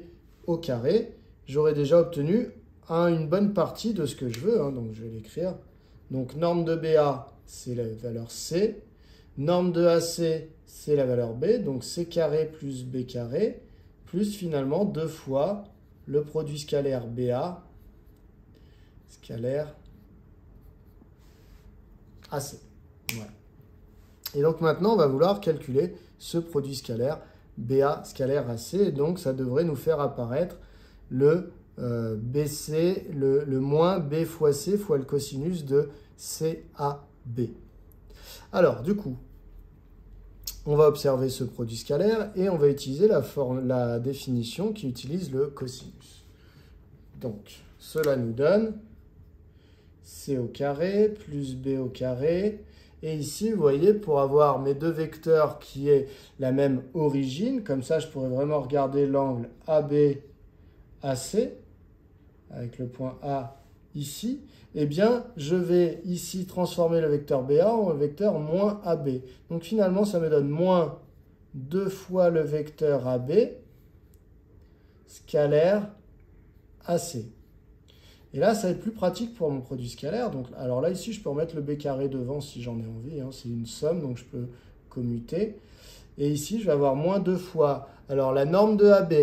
au carré. J'aurais déjà obtenu une bonne partie de ce que je veux, hein, donc je vais l'écrire. Donc norme de BA, c'est la valeur C. Norme de AC, c'est la valeur B. Donc C carré plus B carré, plus finalement 2 fois le produit scalaire BA, scalaire AC. Voilà. Et donc maintenant, on va vouloir calculer ce produit scalaire BA scalaire AC. Et donc ça devrait nous faire apparaître le BC, le moins B fois C fois le cosinus de CAB. Alors, du coup, on va observer ce produit scalaire et on va utiliser la définition qui utilise le cosinus. Donc, cela nous donne C au carré plus B au carré. Et ici, vous voyez, pour avoir mes deux vecteurs qui aient la même origine, comme ça, je pourrais vraiment regarder l'angle AB AC, avec le point A ici, eh bien, je vais ici transformer le vecteur BA en vecteur moins AB. Donc finalement, ça me donne moins 2 fois le vecteur AB, scalaire AC. Et là, ça va être plus pratique pour mon produit scalaire. Donc, alors là, ici, je peux remettre le B carré devant si j'en ai envie. Hein. C'est une somme, donc je peux commuter. Et ici, je vais avoir moins 2 fois. Alors, la norme de AB.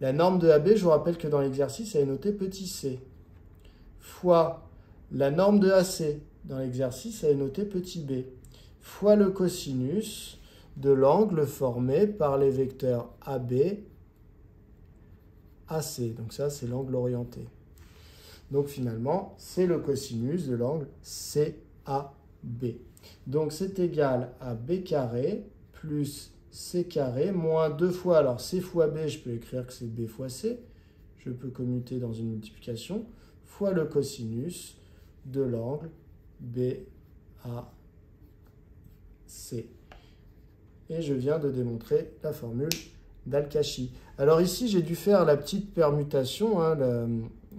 La norme de AB, je vous rappelle que dans l'exercice, elle est notée petit c. Fois la norme de AC. Dans l'exercice, elle est notée petit b. Fois le cosinus de l'angle formé par les vecteurs AB, AC. Donc ça, c'est l'angle orienté. Donc finalement, c'est le cosinus de l'angle CAB. Donc c'est égal à B carré plus C carré moins 2 fois, alors C fois B, je peux écrire que c'est B fois C, je peux commuter dans une multiplication, fois le cosinus de l'angle BAC. Et je viens de démontrer la formule d'Al-Kashi. Alors ici, j'ai dû faire la petite permutation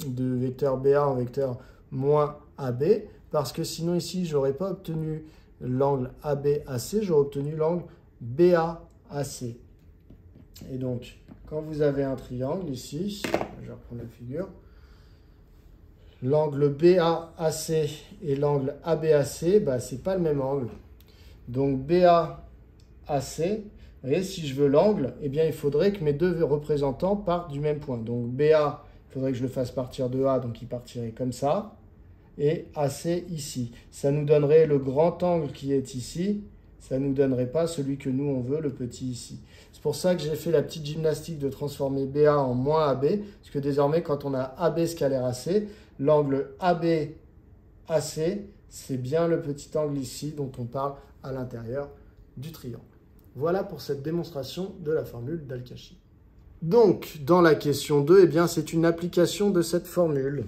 de vecteur BA en vecteur moins AB, parce que sinon ici, je n'aurais pas obtenu l'angle ABAC, j'aurais obtenu l'angle BAAC. Et donc, quand vous avez un triangle ici, je vais reprendre la figure, l'angle BAAC et l'angle ABAC, bah, ce n'est pas le même angle. Donc BAAC, vous voyez, si je veux l'angle, eh bien, il faudrait que mes deux représentants partent du même point. Donc BA, il faudrait que je le fasse partir de A, donc il partirait comme ça. Et AC ici. Ça nous donnerait le grand angle qui est ici. Ça ne nous donnerait pas celui que nous, on veut, le petit ici. C'est pour ça que j'ai fait la petite gymnastique de transformer BA en moins AB. Parce que désormais, quand on a AB scalaire AC, l'angle ABAC, c'est bien le petit angle ici dont on parle à l'intérieur du triangle. Voilà pour cette démonstration de la formule d'Al-Kashi. Donc, dans la question 2, eh bien, c'est une application de cette formule.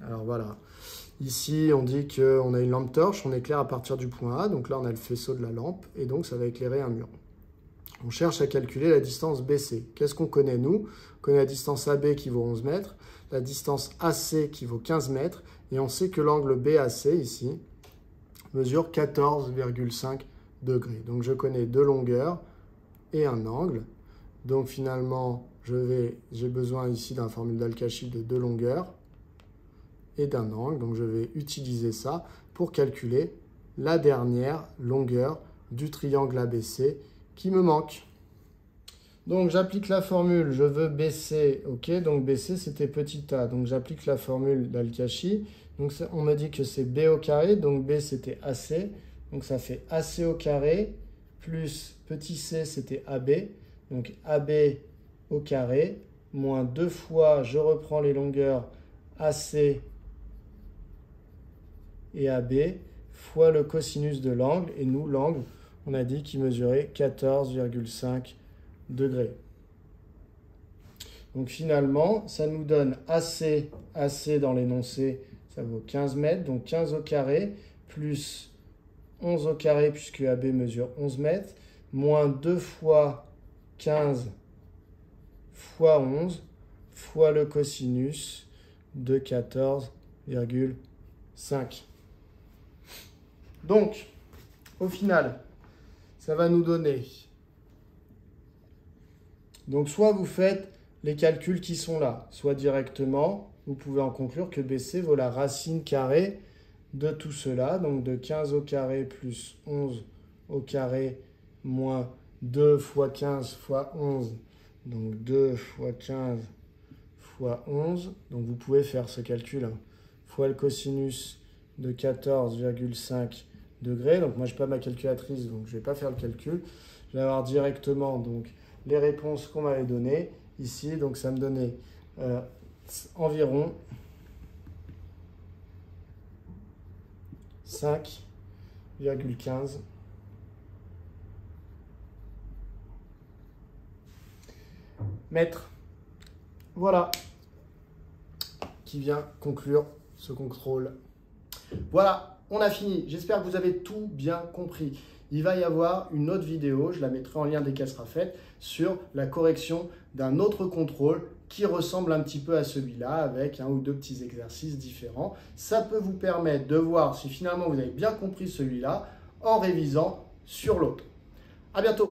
Alors voilà. Ici, on dit qu'on a une lampe torche, on éclaire à partir du point A. Donc là, on a le faisceau de la lampe et donc ça va éclairer un mur. On cherche à calculer la distance BC. Qu'est-ce qu'on connaît, nous? On connaît la distance AB qui vaut 11 mètres, la distance AC qui vaut 15 mètres et on sait que l'angle BAC, ici, mesure 14,5 degrés. Donc je connais deux longueurs et un angle. Donc finalement, j'ai besoin ici d'un formule d'Al-Kashi de 2 longueurs et d'un angle. Donc je vais utiliser ça pour calculer la dernière longueur du triangle ABC qui me manque. Donc j'applique la formule, je veux BC, ok, donc BC c'était petit a, donc j'applique la formule d'Al-Kashi. Donc on me dit que c'est B au carré, donc B c'était AC, donc ça fait AC au carré, plus petit c c'était AB, donc AB au carré, moins 2 fois, je reprends les longueurs AC et AB, fois le cosinus de l'angle, et nous l'angle, on a dit qu'il mesurait 14,5 degrés. Donc finalement, ça nous donne AC dans l'énoncé, ça vaut 15 mètres, donc 15 au carré, plus 11 au carré, puisque AB mesure 11 mètres, moins 2 fois 15 fois 11, fois le cosinus de 14,5. Donc, au final, ça va nous donner... Donc, soit vous faites les calculs qui sont là, soit directement, vous pouvez en conclure que BC vaut la racine carrée de tout cela, donc de 15 au carré plus 11 au carré moins 2 fois 15 fois 11, donc 2 fois 15 fois 11, donc vous pouvez faire ce calcul, fois le cosinus de 14,5 degrés, donc moi je n'ai pas ma calculatrice, donc je ne vais pas faire le calcul, je vais avoir directement donc les réponses qu'on m'avait données ici, donc ça me donnait environ 5,15 mètres. Voilà qui vient conclure ce contrôle. Voilà, on a fini. J'espère que vous avez tout bien compris. Il va y avoir une autre vidéo, je la mettrai en lien dès qu'elle sera faite, sur la correction d'un autre contrôle qui ressemble un petit peu à celui-là, avec 1 ou 2 petits exercices différents. Ça peut vous permettre de voir si finalement vous avez bien compris celui-là en révisant sur l'autre. À bientôt!